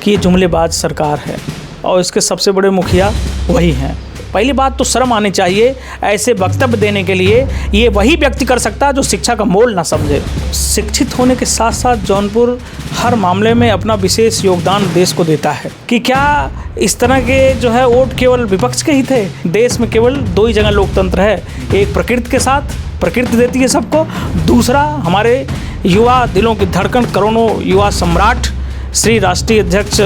कि ये जुमलेबाज सरकार है और इसके सबसे बड़े मुखिया वही हैं। पहली बात तो शर्म आनी चाहिए, ऐसे वक्तव्य देने के लिए ये वही व्यक्ति कर सकता है जो शिक्षा का मोल ना समझे। शिक्षित होने के साथ साथ जौनपुर हर मामले में अपना विशेष योगदान देश को देता है। कि क्या इस तरह के जो है वोट केवल विपक्ष के ही थे? देश में केवल दो ही जगह लोकतंत्र है, एक प्रकृति के साथ, प्रकृति देती है सबको, दूसरा हमारे युवा दिलों की धड़कन, करोड़ों युवा सम्राट श्री राष्ट्रीय अध्यक्ष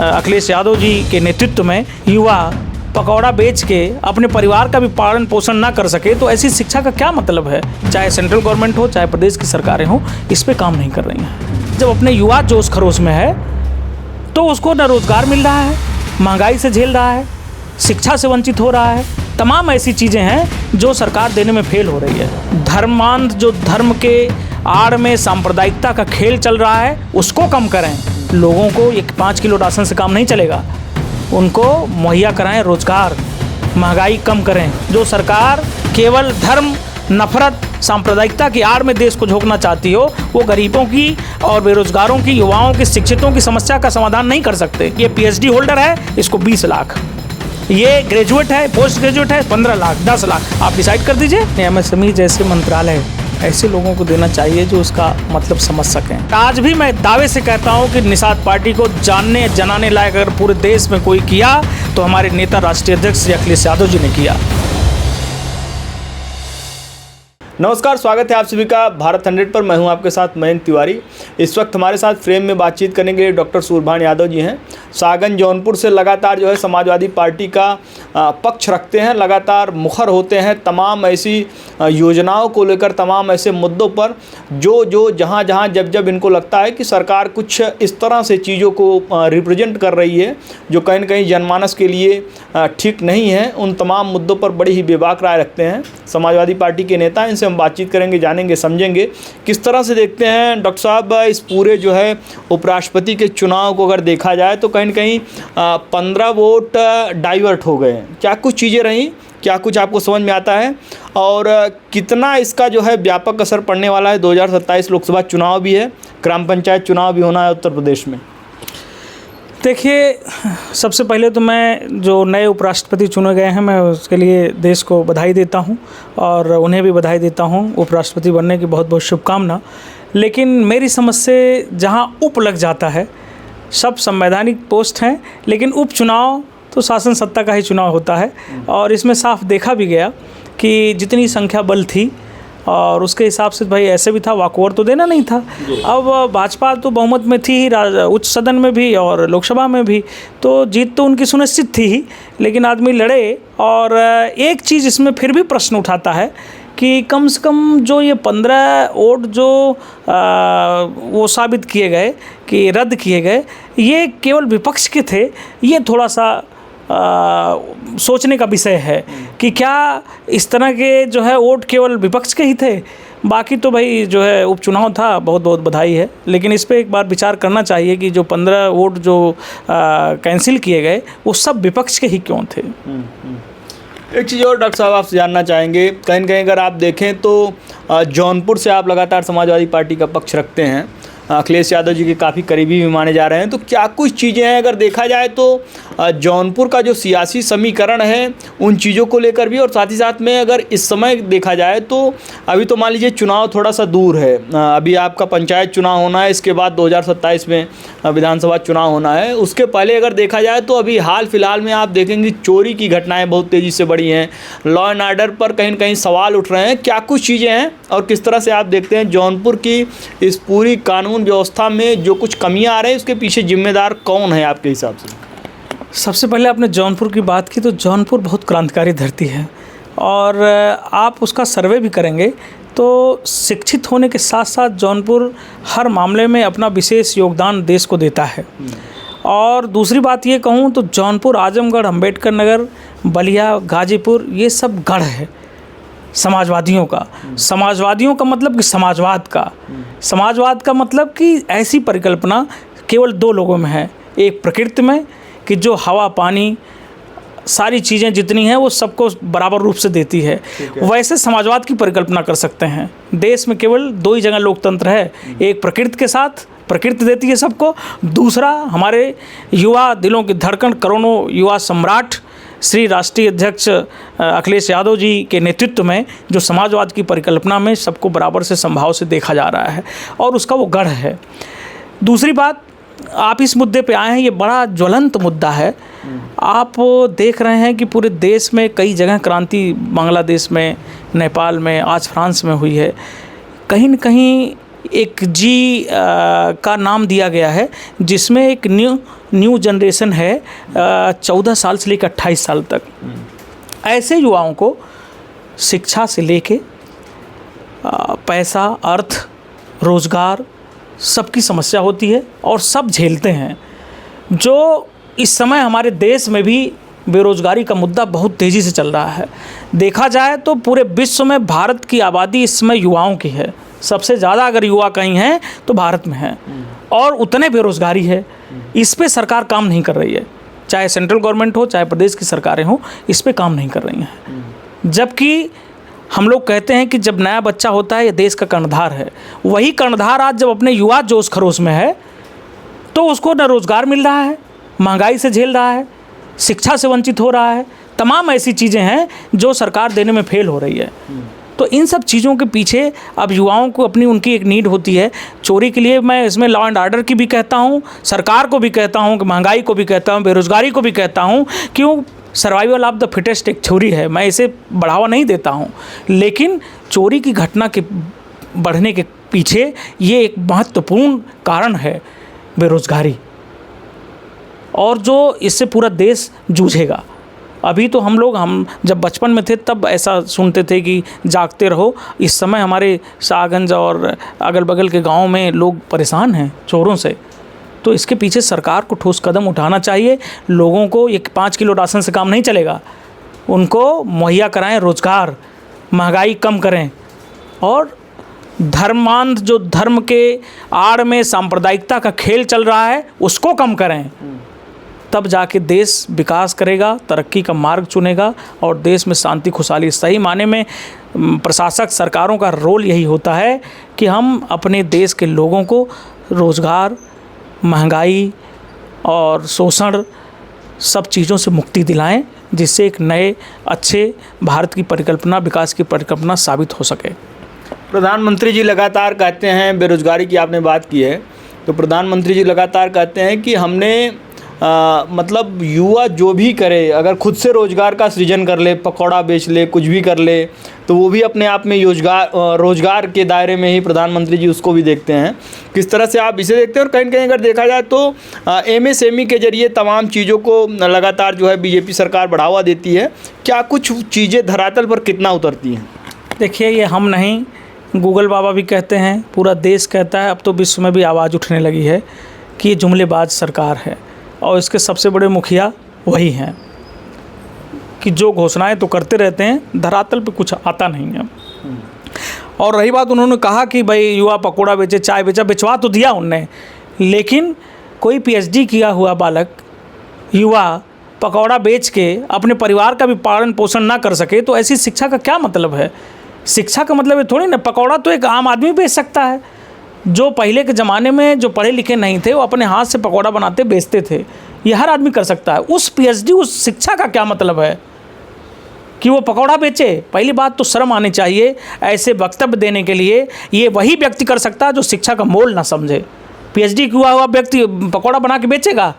अखिलेश यादव जी के नेतृत्व में युवा पकौड़ा बेच के अपने परिवार का भी पालन पोषण ना कर सके तो ऐसी शिक्षा का क्या मतलब है? चाहे सेंट्रल गवर्नमेंट हो चाहे प्रदेश की सरकारें हों, इस पे काम नहीं कर रही हैं। जब अपने युवा जोश खरोश में है तो उसको न रोजगार मिल रहा है, महंगाई से झेल रहा है, शिक्षा से वंचित हो रहा है, तमाम ऐसी चीज़ें हैं जो सरकार देने में फेल हो रही है। धर्मांध जो धर्म के आड़ में सांप्रदायिकता का खेल चल रहा है उसको कम करें। लोगों को ये 5 किलो राशन से काम नहीं चलेगा, उनको मुहैया कराएं रोजगार, महंगाई कम करें। जो सरकार केवल धर्म, नफरत, सांप्रदायिकता की आड़ में देश को झोंकना चाहती हो, वो गरीबों की और बेरोजगारों की, युवाओं की, शिक्षितों की समस्या का समाधान नहीं कर सकते। ये PhD होल्डर है, इसको 20 लाख, ये ग्रेजुएट है, पोस्ट ग्रेजुएट है, 15 लाख, 10 लाख, आप डिसाइड कर दीजिए। MSME जैसे मंत्रालय ऐसे लोगों को देना चाहिए जो उसका मतलब समझ सकें। आज भी मैं दावे से कहता हूं कि निषाद पार्टी को जानने जनाने लायक अगर पूरे देश में कोई किया तो हमारे नेता राष्ट्रीय अध्यक्ष श्री अखिलेश यादव जी ने किया। नमस्कार, स्वागत है आप सभी का भारत 100 पर। मैं हूं आपके साथ मयंक तिवारी। इस वक्त हमारे साथ फ्रेम में बातचीत करने के लिए डॉक्टर सूरभान यादव जी हैं। सागन जौनपुर से लगातार जो है समाजवादी पार्टी का पक्ष रखते हैं, लगातार मुखर होते हैं तमाम ऐसी योजनाओं को लेकर, तमाम ऐसे मुद्दों पर जो जहां जब इनको लगता है कि सरकार कुछ इस तरह से चीज़ों को रिप्रेजेंट कर रही है जो कहीं न कहीं जनमानस के लिए ठीक नहीं है, उन तमाम मुद्दों पर बड़ी ही बेबाक राय रखते हैं समाजवादी पार्टी के नेता। इनसे हम बातचीत करेंगे, जानेंगे, समझेंगे किस तरह से देखते हैं डॉक्टर साहब इस पूरे जो है उपराष्ट्रपति के चुनाव को। अगर देखा जाए तो कहीं न कहीं 15 वोट डाइवर्ट हो गए हैं। क्या कुछ चीज़ें रहीं, क्या कुछ आपको समझ में आता है और कितना इसका जो है व्यापक असर पड़ने वाला है? 2027 लोकसभा चुनाव भी है, ग्राम पंचायत चुनाव भी होना है उत्तर प्रदेश में। देखिए, सबसे पहले तो मैं जो नए उपराष्ट्रपति चुने गए हैं मैं उसके लिए देश को बधाई देता हूं और उन्हें भी बधाई देता हूं, उपराष्ट्रपति बनने की बहुत बहुत शुभकामना। लेकिन मेरी समझ से जहां उप लग जाता है, सब संवैधानिक पोस्ट हैं, लेकिन उपचुनाव तो शासन सत्ता का ही चुनाव होता है और इसमें साफ देखा भी गया कि जितनी संख्या बल थी और उसके हिसाब से भाई ऐसे भी था, वॉकओवर तो देना नहीं था। अब भाजपा तो बहुमत में थी ही, उच्च सदन में भी और लोकसभा में भी, तो जीत तो उनकी सुनिश्चित थी ही, लेकिन आदमी लड़े। और एक चीज़ इसमें फिर भी प्रश्न उठाता है कि कम से कम जो ये 15 वोट जो वो साबित किए गए कि रद्द किए गए, ये केवल विपक्ष के थे। ये थोड़ा सा सोचने का विषय है कि क्या इस तरह के जो है वोट केवल विपक्ष के ही थे? बाकी तो भाई जो है उपचुनाव था, बहुत बहुत बधाई है, लेकिन इस पे एक बार विचार करना चाहिए कि जो 15 वोट जो कैंसिल किए गए वो सब विपक्ष के ही क्यों थे। एक चीज़ और डॉक्टर साहब आपसे जानना चाहेंगे, कहीं न कहीं अगर आप देखें तो जौनपुर से आप लगातार समाजवादी पार्टी का पक्ष रखते हैं, अखिलेश यादव जी के काफ़ी करीबी भी माने जा रहे हैं, तो क्या कुछ चीज़ें हैं अगर देखा जाए तो जौनपुर का जो सियासी समीकरण है उन चीज़ों को लेकर भी, और साथ ही साथ में अगर इस समय देखा जाए तो अभी तो मान लीजिए चुनाव थोड़ा सा दूर है, अभी आपका पंचायत चुनाव होना है, इसके बाद 2027 में विधानसभा चुनाव होना है। उसके पहले अगर देखा जाए तो अभी हाल फिलहाल में आप देखेंगे चोरी की घटनाएँ बहुत तेज़ी से बढ़ी हैं, लॉ एंड ऑर्डर पर कहीं न कहीं सवाल उठ रहे हैं। क्या कुछ चीज़ें हैं और किस तरह से आप देखते हैं जौनपुर की इस पूरी कानून व्यवस्था में जो कुछ कमियां आ रही है उसके पीछे जिम्मेदार कौन है आपके हिसाब से? सबसे पहले आपने जौनपुर की बात की, तो जौनपुर बहुत क्रांतिकारी धरती है और आप उसका सर्वे भी करेंगे तो शिक्षित होने के साथ साथ जौनपुर हर मामले में अपना विशेष योगदान देश को देता है। और दूसरी बात ये कहूँ तो जौनपुर, आजमगढ़, अम्बेडकर नगर, बलिया, गाजीपुर, ये सब गढ़ है समाजवादियों का। समाजवादियों का मतलब कि समाजवाद का मतलब कि ऐसी परिकल्पना केवल 2 लोगों में है, एक प्रकृति में कि जो हवा, पानी, सारी चीज़ें जितनी हैं वो सबको बराबर रूप से देती है, वैसे समाजवाद की परिकल्पना कर सकते हैं। देश में केवल 2 ही जगह लोकतंत्र है, एक प्रकृति के साथ, प्रकृति देती है सबको। दूसरा, हमारे युवा दिलों की धड़कन, करोड़ों युवा सम्राट श्री राष्ट्रीय अध्यक्ष अखिलेश यादव जी के नेतृत्व में जो समाजवाद की परिकल्पना में सबको बराबर से समभाव से देखा जा रहा है और उसका वो गढ़ है। दूसरी बात, आप इस मुद्दे पे आए हैं, ये बड़ा ज्वलंत मुद्दा है। आप देख रहे हैं कि पूरे देश में कई जगह क्रांति, बांग्लादेश में, नेपाल में, आज फ्रांस में हुई है। कहीं न कहीं एक जी का नाम दिया गया है जिसमें एक न्यू जनरेशन है 14 साल से लेकर 28 साल तक। ऐसे युवाओं को शिक्षा से लेके पैसा, अर्थ, रोज़गार सबकी समस्या होती है और सब झेलते हैं। जो इस समय हमारे देश में भी बेरोज़गारी का मुद्दा बहुत तेज़ी से चल रहा है। देखा जाए तो पूरे विश्व में भारत की आबादी इस समय युवाओं की है। सबसे ज़्यादा अगर युवा कहीं हैं तो भारत में हैं और उतने बेरोज़गारी है। इस पे सरकार काम नहीं कर रही है, चाहे सेंट्रल गवर्नमेंट हो चाहे प्रदेश की सरकारें हों, इस पे काम नहीं कर रही हैं। जबकि हम लोग कहते हैं कि जब नया बच्चा होता है ये देश का कर्णधार है। वही कर्णधार आज जब अपने युवा जोश खरोश में है तो उसको न रोज़गार मिल रहा है, महंगाई से झेल रहा है, शिक्षा से वंचित हो रहा है। तमाम ऐसी चीज़ें हैं जो सरकार देने में फेल हो रही है। तो इन सब चीज़ों के पीछे अब युवाओं को अपनी उनकी एक नीड होती है चोरी के लिए। मैं इसमें लॉ एंड ऑर्डर की भी कहता हूँ, सरकार को भी कहता हूँ, कि महंगाई को भी कहता हूँ, बेरोज़गारी को भी कहता हूँ। क्यों? सर्वाइवल ऑफ द फिटेस्ट एक थ्योरी है, मैं इसे बढ़ावा नहीं देता हूँ, लेकिन चोरी की घटना के बढ़ने के पीछे ये एक महत्वपूर्ण कारण है बेरोज़गारी, और जो इससे पूरा देश जूझेगा। अभी तो हम जब बचपन में थे तब ऐसा सुनते थे कि जागते रहो। इस समय हमारे शाहगंज और अगल बगल के गाँव में लोग परेशान हैं चोरों से। तो इसके पीछे सरकार को ठोस कदम उठाना चाहिए। लोगों को ये 5 किलो राशन से काम नहीं चलेगा, उनको मुहैया कराएं रोज़गार, महंगाई कम करें और धर्मांध जो धर्म के आड़ में सांप्रदायिकता का खेल चल रहा है उसको कम करें। तब जाके देश विकास करेगा, तरक्की का मार्ग चुनेगा और देश में शांति खुशहाली। सही माने में प्रशासक सरकारों का रोल यही होता है कि हम अपने देश के लोगों को रोज़गार, महंगाई और शोषण सब चीज़ों से मुक्ति दिलाएं, जिससे एक नए अच्छे भारत की परिकल्पना, विकास की परिकल्पना साबित हो सके। प्रधानमंत्री जी लगातार कहते हैं, बेरोज़गारी की आपने बात की है, तो प्रधानमंत्री जी लगातार कहते हैं कि हमने मतलब युवा जो भी करे, अगर खुद से रोज़गार का सृजन कर ले, पकौड़ा बेच ले, कुछ भी कर ले, तो वो भी अपने आप में रोज़गार के दायरे में ही प्रधानमंत्री जी उसको भी देखते हैं। किस तरह से आप इसे देखते हैं? और कहीं कहीं अगर देखा जाए तो MSME के जरिए तमाम चीज़ों को लगातार जो है बीजेपी सरकार बढ़ावा देती है। क्या कुछ चीज़ें धरातल पर कितना उतरती हैं? देखिए, ये हम नहीं, गूगल बाबा भी कहते हैं, पूरा देश कहता है, अब तो विश्व में भी आवाज़ उठने लगी है कि ये जुमलेबाज सरकार है और इसके सबसे बड़े मुखिया वही हैं कि जो घोषणाएं तो करते रहते हैं, धरातल पे कुछ आता नहीं है। और रही बात, उन्होंने कहा कि भाई युवा पकौड़ा बेचे, चाय बेचा, बेचवा तो दिया उनने, लेकिन कोई PhD किया हुआ बालक युवा पकौड़ा बेच के अपने परिवार का भी पालन पोषण ना कर सके तो ऐसी शिक्षा का क्या मतलब है? शिक्षा का मतलब ये थोड़ी ना, पकौड़ा तो एक आम आदमी बेच सकता है। जो पहले के ज़माने में जो पढ़े लिखे नहीं थे वो अपने हाथ से पकौड़ा बनाते बेचते थे, ये हर आदमी कर सकता है। उस PhD, उस शिक्षा का क्या मतलब है कि वो पकौड़ा बेचे? पहली बात तो शर्म आनी चाहिए ऐसे वक्तव्य देने के लिए। ये वही व्यक्ति कर सकता है जो शिक्षा का मोल ना समझे। PhD किया हुआ व्यक्ति पकौड़ा बना के बेचेगा,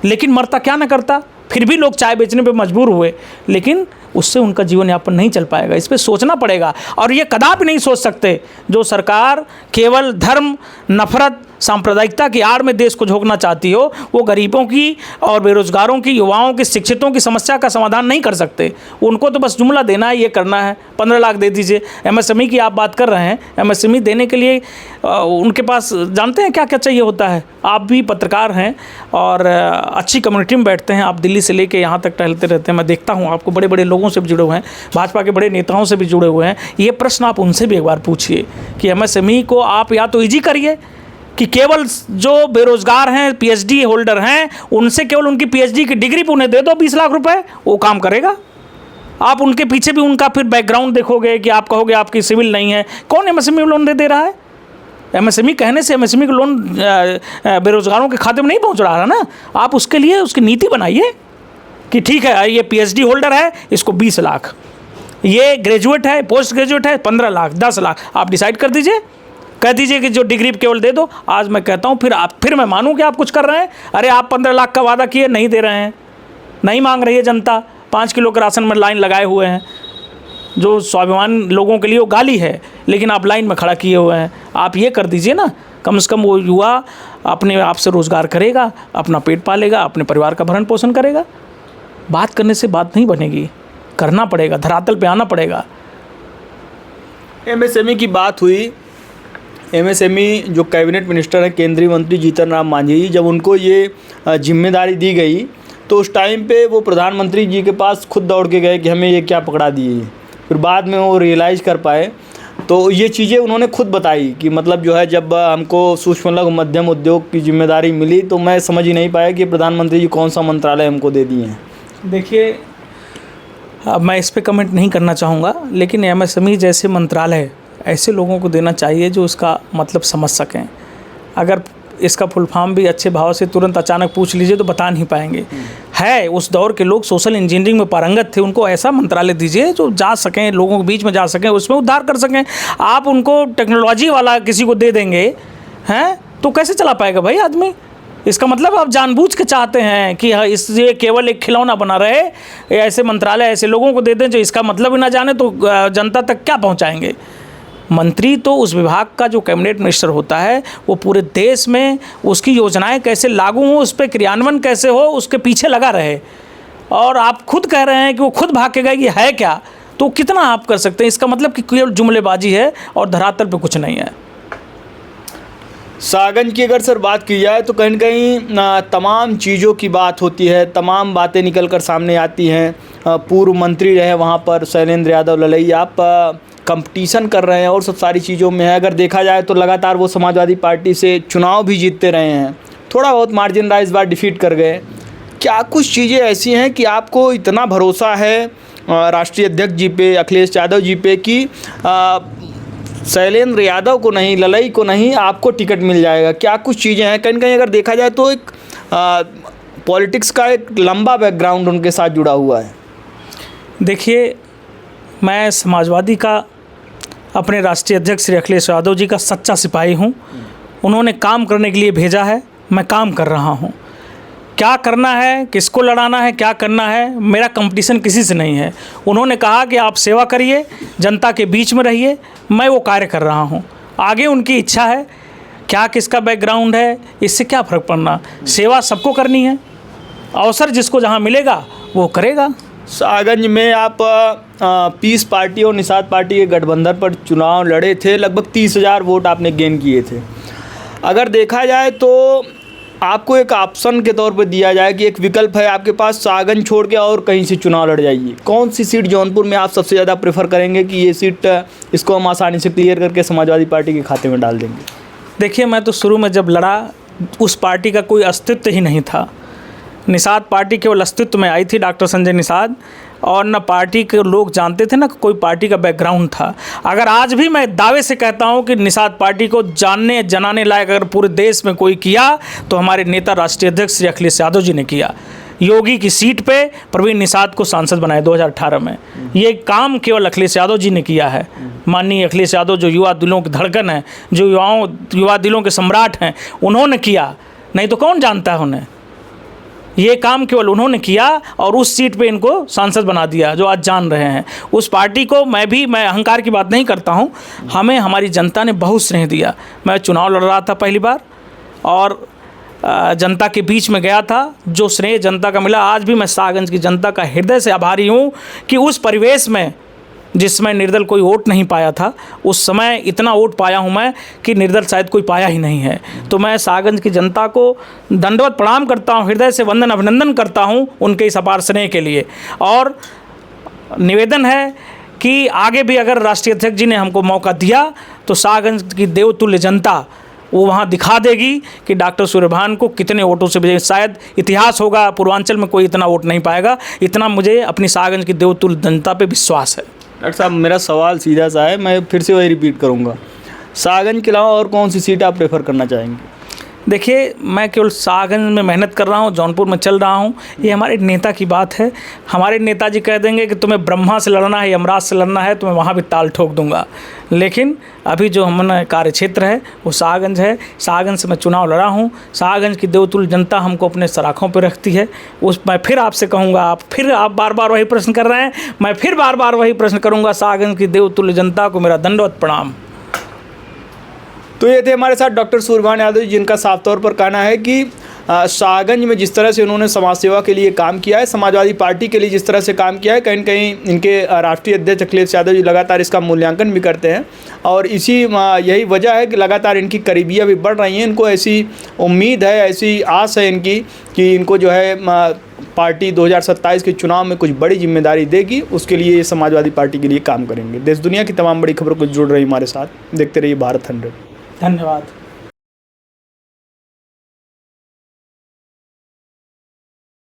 लेकिन मरता क्या ना करता, फिर भी लोग चाय बेचने पे मजबूर हुए, लेकिन उससे उनका जीवन यापन नहीं चल पाएगा। इस पे सोचना पड़ेगा और ये कदापि नहीं सोच सकते जो सरकार केवल धर्म, नफरत, सांप्रदायिकता की आड़ में देश को झोंकना चाहती हो, वो गरीबों की और बेरोजगारों की, युवाओं की, शिक्षितों की समस्या का समाधान नहीं कर सकते। उनको तो बस जुमला देना है, ये करना है, 15 लाख दे दीजिए। MSME की आप बात कर रहे हैं, MSME देने के लिए उनके पास जानते हैं क्या क्या चाहिए होता है? आप भी पत्रकार हैं और अच्छी कम्युनिटी में बैठते हैं, आप दिल्ली से लेके यहाँ तक टहलते रहते हैं, मैं देखता हूँ आपको, बड़े बड़े लोगों से भी जुड़े हुए हैं, भाजपा के बड़े नेताओं से भी जुड़े हुए हैं। ये प्रश्न आप उनसे भी एक बार पूछिए कि MSME को आप या तो ईजी करिए कि केवल जो बेरोजगार हैं, PhD होल्डर हैं, उनसे केवल उनकी PhD की डिग्री पर उन्हें दे दो 20 लाख रुपए, वो काम करेगा। आप उनके पीछे भी उनका फिर बैकग्राउंड देखोगे कि आप कहोगे आपकी सिविल नहीं है। कौन MSME लोन दे रहा है? एमएसएमई कहने से एमएसएमई का लोन बेरोजगारों के खाते में नहीं पहुंच रहा है ना। आप उसके लिए उसकी नीति बनाइए कि ठीक है, ये पीएचडी होल्डर है, इसको 20 लाख, ये ग्रेजुएट है, पोस्ट ग्रेजुएट है 15 लाख, 10 लाख, आप डिसाइड कर दीजिए। कह दीजिए कि जो डिग्री केवल दे दो। आज मैं कहता हूँ फिर मैं मानूँ कि आप कुछ कर रहे हैं। अरे आप 15 लाख का वादा किए, नहीं दे रहे हैं, नहीं मांग रही है जनता। 5 किलो के राशन में लाइन लगाए हुए हैं, जो स्वाभिमान लोगों के लिए वो गाली है, लेकिन आप लाइन में खड़ा किए हुए हैं। आप ये कर दीजिए ना, कम से कम वो युवा अपने आप से रोज़गार करेगा, अपना पेट पालेगा, अपने परिवार का भरण पोषण करेगा। बात करने से बात नहीं बनेगी, करना पड़ेगा, धरातल पे आना पड़ेगा। एमएसएमई की बात हुई। एमएसएमई जो कैबिनेट मिनिस्टर हैं, केंद्रीय मंत्री जीतन राम मांझी जी, जब उनको ये जिम्मेदारी दी गई तो उस टाइम पे वो प्रधानमंत्री जी के पास खुद दौड़ के गए कि हमें ये क्या पकड़ा दिए। फिर बाद में वो रियलाइज़ कर पाए, तो ये चीज़ें उन्होंने खुद बताई कि मतलब जो है, जब हमको सूक्ष्म लघु मध्यम उद्योग की जिम्मेदारी मिली तो मैं समझ ही नहीं पाया कि प्रधानमंत्री जी कौन सा मंत्रालय हमको दे दिए हैं। देखिए, अब मैं इस पे कमेंट नहीं करना चाहूँगा, लेकिन एमएसएमई जैसे मंत्रालय ऐसे लोगों को देना चाहिए जो उसका मतलब समझ सकें। अगर इसका फुल फॉर्म भी अच्छे भाव से तुरंत अचानक पूछ लीजिए तो बता नहीं पाएंगे। है उस दौर के लोग सोशल इंजीनियरिंग में पारंगत थे, उनको ऐसा मंत्रालय दीजिए जो जा सकें, लोगों के बीच में जा सकें, उसमें उद्धार कर सकें। आप उनको टेक्नोलॉजी वाला किसी को दे देंगे हैं तो कैसे चला पाएगा भाई आदमी? इसका मतलब आप जानबूझ के चाहते हैं कि इससे केवल एक खिलौना बना रहे। ऐसे मंत्रालय ऐसे लोगों को दे दें जो इसका मतलब ही ना जाने, तो जनता तक क्या पहुंचाएंगे? मंत्री तो उस विभाग का जो कैबिनेट मिनिस्टर होता है, वो पूरे देश में उसकी योजनाएं कैसे लागू हों, उस पर क्रियान्वयन कैसे हो, उसके पीछे लगा रहे। और आप खुद कह रहे हैं कि वो खुद भाग के गए, ये है क्या? तो कितना आप कर सकते हैं? इसका मतलब कि केवल जुमलेबाजी है और धरातल पे कुछ नहीं है। सागंज की अगर सर बात की जाए तो कहीं न कहीं तमाम चीज़ों की बात होती है, तमाम बातें निकल कर सामने आती हैं। पूर्व मंत्री रहे वहाँ पर शैलेंद्र यादव ललई, आप कंपटीशन कर रहे हैं और सब सारी चीज़ों में है। अगर देखा जाए तो लगातार वो समाजवादी पार्टी से चुनाव भी जीतते रहे हैं, थोड़ा बहुत मार्जिन रहा, इस बार डिफीट कर गए। क्या कुछ चीज़ें ऐसी हैं कि आपको इतना भरोसा है राष्ट्रीय अध्यक्ष जी पे, अखिलेश यादव जी पे, कि शैलेंद्र यादव को नहीं, ललई को नहीं, आपको टिकट मिल जाएगा? क्या कुछ चीज़ें हैं? कहीं कहीं अगर देखा जाए तो एक पॉलिटिक्स का एक लंबा बैकग्राउंड उनके साथ जुड़ा हुआ है। देखिए, मैं समाजवादी का, अपने राष्ट्रीय अध्यक्ष श्री अखिलेश यादव जी का सच्चा सिपाही हूँ। उन्होंने काम करने के लिए भेजा है, मैं काम कर रहा हूँ। क्या करना है, किसको लड़ाना है, क्या करना है, मेरा कंपटीशन किसी से नहीं है। उन्होंने कहा कि आप सेवा करिए, जनता के बीच में रहिए, मैं वो कार्य कर रहा हूँ। आगे उनकी इच्छा है, क्या किसका बैकग्राउंड है, इससे क्या फ़र्क पड़ना। सेवा सबको करनी है, अवसर जिसको जहाँ मिलेगा वो करेगा। सागंज में आप पीस पार्टी और निषाद पार्टी के गठबंधन पर चुनाव लड़े थे, लगभग 30,000 वोट आपने गेन किए थे। अगर देखा जाए तो आपको एक ऑप्शन के तौर पर दिया जाए कि एक विकल्प है आपके पास, सागंज छोड़ के और कहीं से चुनाव लड़ जाइए, कौन सी सीट जौनपुर में आप सबसे ज़्यादा प्रेफर करेंगे कि ये सीट, इसको हम आसानी से क्लियर करके समाजवादी पार्टी के खाते में डाल देंगे? देखिए, मैं तो शुरू में जब लड़ा उस पार्टी का कोई अस्तित्व ही नहीं था। निषाद पार्टी केवल अस्तित्व में आई थी, डॉक्टर संजय निषाद, और न पार्टी के लोग जानते थे, न कोई पार्टी का बैकग्राउंड था। अगर आज भी मैं दावे से कहता हूं कि निषाद पार्टी को जानने जनाने लायक अगर पूरे देश में कोई किया तो हमारे नेता राष्ट्रीय अध्यक्ष श्री अखिलेश यादव जी ने किया। योगी की सीट पे प्रवीण निषाद को सांसद बनाए 2018 में। ये काम केवल अखिलेश यादव जी ने किया है। माननीय अखिलेश यादव जो युवा दिलों की धड़कन है, जो युवा दिलों के सम्राट हैं, उन्होंने किया, नहीं तो कौन जानता है उन्हें। ये काम केवल उन्होंने किया और उस सीट पे इनको सांसद बना दिया, जो आज जान रहे हैं। उस पार्टी को मैं अहंकार की बात नहीं करता हूँ, हमें हमारी जनता ने बहुत स्नेह दिया। मैं चुनाव लड़ रहा था पहली बार और जनता के बीच में गया था, जो स्नेह जनता का मिला, आज भी मैं सागंज की जनता का हृदय से आभारी हूँ कि उस परिवेश में जिसमें निर्दल कोई वोट नहीं पाया था, उस समय इतना वोट पाया हूं मैं कि निर्दल शायद कोई पाया ही नहीं है। तो मैं सागंज की जनता को दंडवत प्रणाम करता हूं, हृदय से वंदन अभिनंदन करता हूं उनके इस अपार स्नेह के लिए। और निवेदन है कि आगे भी अगर राष्ट्रीय अध्यक्ष जी ने हमको मौका दिया तो सागंज की देवतुल्य जनता वो वहाँ दिखा देगी कि डॉक्टर सूर्यभान को कितने वोटों से भेजे। शायद इतिहास होगा, पूर्वांचल में कोई इतना वोट नहीं पाएगा। इतना मुझे अपनी सागंज की देवतुल्य जनता पे विश्वास है। डॉक्टर साहब, मेरा सवाल सीधा सा है, मैं फिर से वही रिपीट करूँगा। सागंज के अलावा और कौन सी सीट आप प्रेफर करना चाहेंगे? देखिए, मैं केवल सागंज में मेहनत कर रहा हूँ, जौनपुर में चल रहा हूँ, ये हमारे नेता की बात है। हमारे नेताजी कह देंगे कि तुम्हें ब्रह्मा से लड़ना है, यमराज से लड़ना है, तो मैं वहाँ भी ताल ठोक दूंगा। लेकिन अभी जो हमारा कार्य क्षेत्र है वो सागंज है। सागंज से मैं चुनाव लड़ा हूँ। सागंज की देवतुल्य जनता हमको अपने सराखों पर रखती है। मैं फिर आपसे कहूँगा, आप बार बार वही प्रश्न कर रहे हैं, मैं फिर बार बार वही प्रश्न करूँगा। सागंज की देवतुल्य जनता को मेरा दंडवत प्रणाम। तो ये थे हमारे साथ डॉक्टर सूरभान यादव जी, जिनका साफ तौर पर कहना है कि सागंज में जिस तरह से उन्होंने समाज सेवा के लिए काम किया है, समाजवादी पार्टी के लिए जिस तरह से काम किया है, कहीं न कहीं इनके राष्ट्रीय अध्यक्ष अखिलेश यादव जी लगातार इसका मूल्यांकन भी करते हैं और यही वजह है कि लगातार इनकी करीबियाँ भी बढ़ रही हैं। इनको ऐसी उम्मीद है, ऐसी आस है इनकी कि इनको जो है पार्टी 2027 के चुनाव में कुछ बड़ी जिम्मेदारी देगी। उसके लिए ये समाजवादी पार्टी के लिए काम करेंगे। देश दुनिया की तमाम बड़ी खबरों को जुड़ रही हमारे साथ। देखते रहिए भारत 100। धन्यवाद।